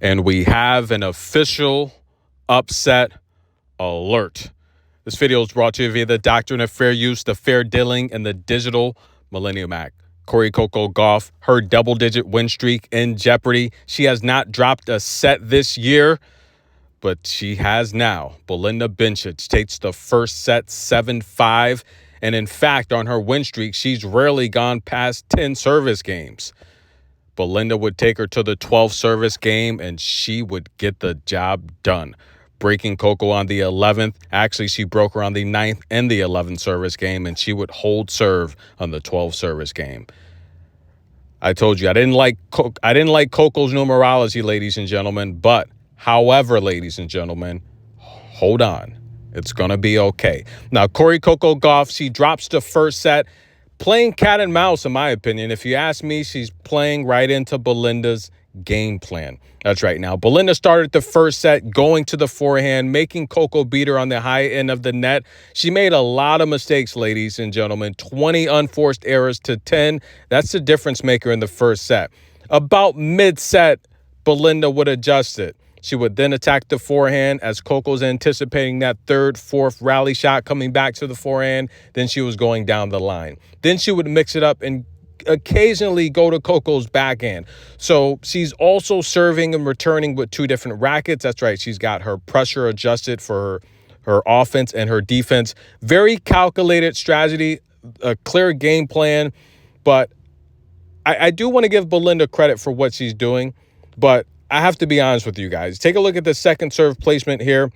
And we have an official upset alert. This video is brought to you via the Doctrine of Fair Use, the Fair Dealing, and the Digital Millennium Act. Coco Gauff, her double-digit win streak in jeopardy. She has not dropped a set this year, but she has now. Belinda Bencic takes the first set 7-5. And in fact, on her win streak, she's rarely gone past 10 service games. Belinda would take her to the 12th service game, and she would get the job done, breaking Coco on the 11th. Actually, she broke her on the 9th and the 11th service game, and she would hold serve on the 12th service game. I told you I didn't like Coco's numerology, ladies and gentlemen. But, however, ladies and gentlemen, hold on. It's going to be okay. Now, Coco Gauff, she drops the first set. Playing cat and mouse, in my opinion. If you ask me, she's playing right into Belinda's game plan. That's right. Now, Belinda started the first set going to the forehand, making Coco beat her on the high end of the net. She made a lot of mistakes, ladies and gentlemen. 20 unforced errors to 10. That's the difference maker in the first set. About mid-set, Belinda would adjust it. She would then attack the forehand as Coco's anticipating that third, fourth rally shot coming back to the forehand. Then she was going down the line. Then she would mix it up and occasionally go to Coco's backhand. So she's also serving and returning with two different rackets. That's right. She's got her pressure adjusted for her offense and her defense. Very calculated strategy, a clear game plan. But I do want to give Belinda credit for what she's doing. But I have to be honest with you guys. Take a look at the second serve placement here.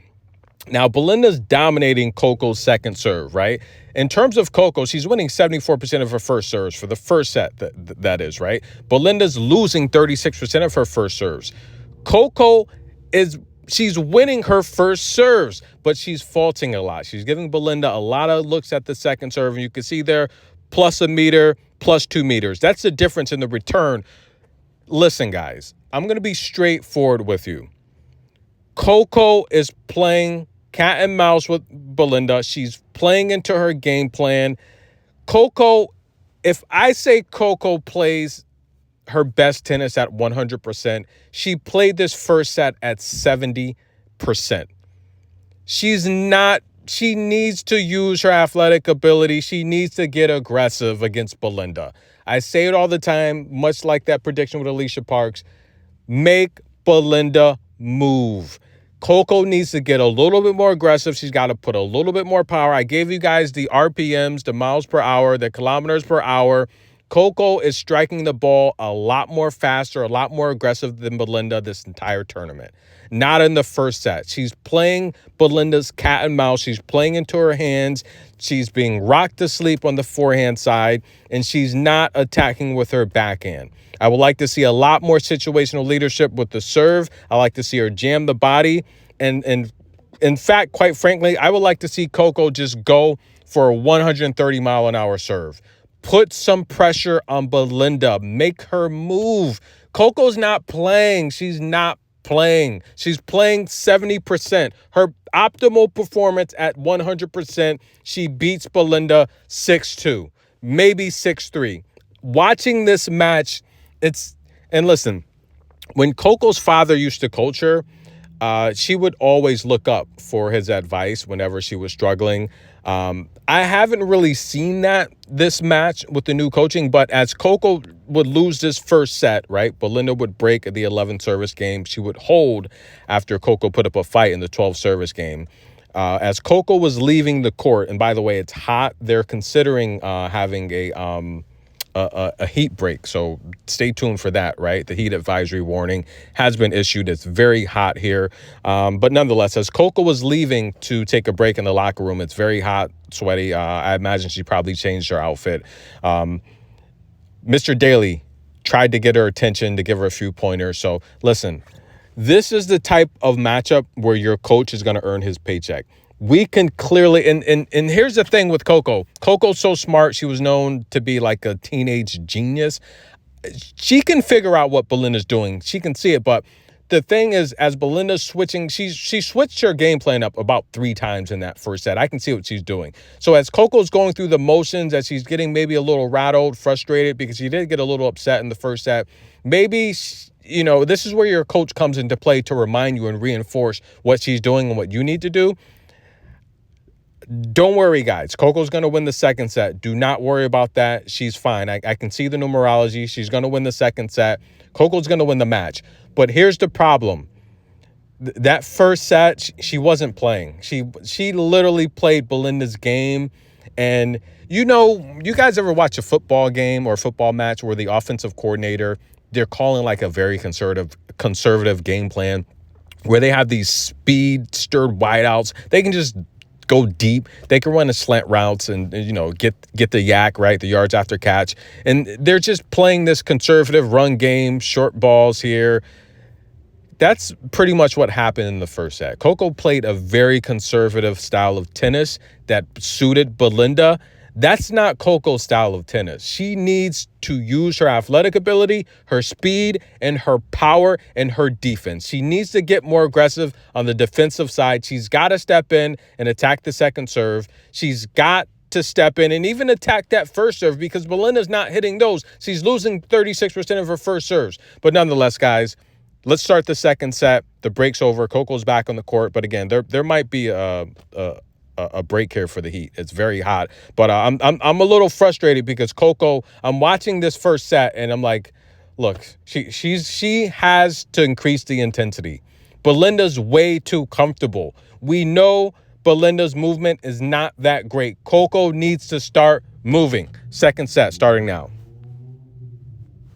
Now, Belinda's dominating Coco's second serve, right? In terms of Coco, she's winning 74% of her first serves for the first set, that is, right? Belinda's losing 36% of her first serves. Coco she's winning her first serves, but she's faulting a lot. She's giving Belinda a lot of looks at the second serve, and you can see there, plus a meter, plus 2 meters. That's the difference in the return. Listen, guys, I'm going to be straightforward with you. Coco is playing cat and mouse with Belinda. She's playing into her game plan. Coco, if I say Coco plays her best tennis at 100%, she played this first set at 70%. She needs to use her athletic ability. She needs to get aggressive against Belinda. I say it all the time, much like that prediction with Alicia Parks. Make Belinda move. Coco needs to get a little bit more aggressive. She's got to put a little bit more power. I gave you guys the RPMs, the miles per hour, the kilometers per hour. Coco is striking the ball a lot more faster, a lot more aggressive than Belinda this entire tournament. Not in the first set. She's playing Belinda's cat and mouse. She's playing into her hands. She's being rocked to sleep on the forehand side, and she's not attacking with her backhand. I would like to see a lot more situational leadership with the serve. I like to see her jam the body. And in fact, quite frankly, I would like to see Coco just go for a 130-mile-an-hour serve. Put some pressure on Belinda. Make her move. Coco's not playing. She's not playing. She's playing 70%. Her optimal performance at 100%, she beats Belinda 6-2, maybe 6-3. Watching this match, and listen, when Coco's father used to coach her, she would always look up for his advice whenever she was struggling. I haven't really seen that this match with the new coaching, but as Coco would lose this first set, right, Belinda would break the 11th service game. She would hold after Coco put up a fight in the 12th service game. As Coco was leaving the court, and by the way, it's hot. They're considering having a heat break, so stay tuned for that, right? The heat advisory warning has been issued. It's very hot here. But nonetheless, as Coco was leaving to take a break in the locker room, it's very hot, sweaty. I imagine she probably changed her outfit. Mr. Daly tried to get her attention, to give her a few pointers. So listen, this is the type of matchup where your coach is going to earn his paycheck. We can clearly, and here's the thing with Coco. Coco's so smart. She was known to be like a teenage genius. She can figure out what Belinda's doing. She can see it, but the thing is, as Belinda's switching, she switched her game plan up about 3 times in that first set. I can see what she's doing. So as Coco's going through the motions, as she's getting maybe a little rattled, frustrated, because she did get a little upset in the first set, maybe, this is where your coach comes into play to remind you and reinforce what she's doing and what you need to do. Don't worry, guys. Coco's going to win the second set. Do not worry about that. She's fine. I can see the numerology. She's going to win the second set. Coco's going to win the match. But here's the problem. That first set, she wasn't playing. She literally played Belinda's game. And, you guys ever watch a football game or a football match where the offensive coordinator, they're calling like a very conservative game plan where they have these speed-stirred wideouts. They can just go deep. They can run the slant routes and get the yak, right, the yards after catch. And they're just playing this conservative run game, short balls here. That's pretty much what happened in the first set. Coco played a very conservative style of tennis that suited Belinda. That's not Coco's style of tennis. She needs to use her athletic ability, her speed, and her power and her defense. She needs to get more aggressive on the defensive side. She's got to step in and attack the second serve. She's got to step in and even attack that first serve because Belinda's not hitting those. She's losing 36% of her first serves. But nonetheless, guys, let's start the second set. The break's over. Coco's back on the court. But again, there might be a break here for the Heat. It's very hot, but I'm a little frustrated because Coco, I'm watching this first set and I'm like, look, she has to increase the intensity. Belinda's way too comfortable. We know Belinda's movement is not that great. Coco needs to start moving. Second set starting now.